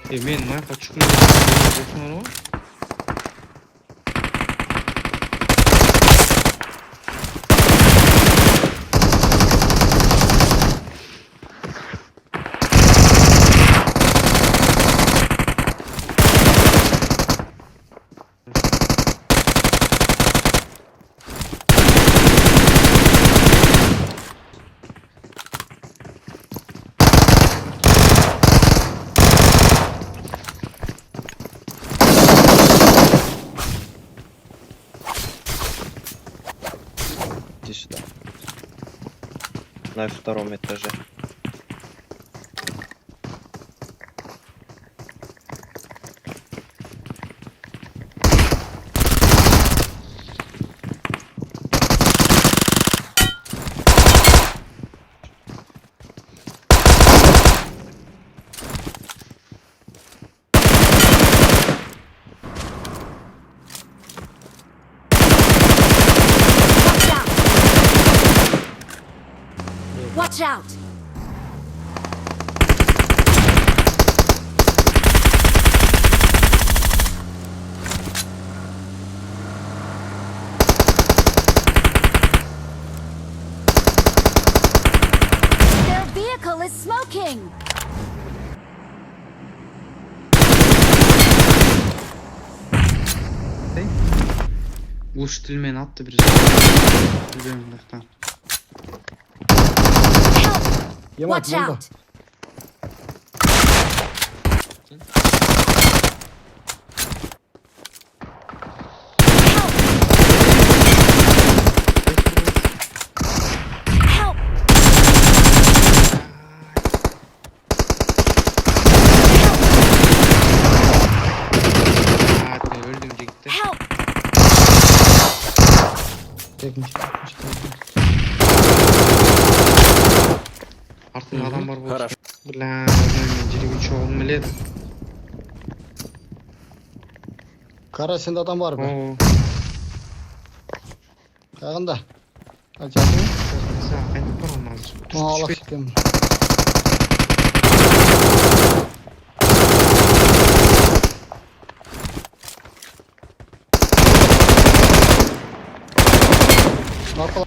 Men mayqa tushkun. Иди сюда. На втором этаже. Watch out! Their vehicle is smoking! Глушитель мен attı birisi. Bilmiyorum daktan. Watch out! Help! Öldüm gitti. Help! Артында адам бар болчу. Бля, мен жерге чогум эледим. Kara sende adam var mı? О, Kağında. Acaba. sen kayıp барам азыр. Allah şükür. Ne yapalım?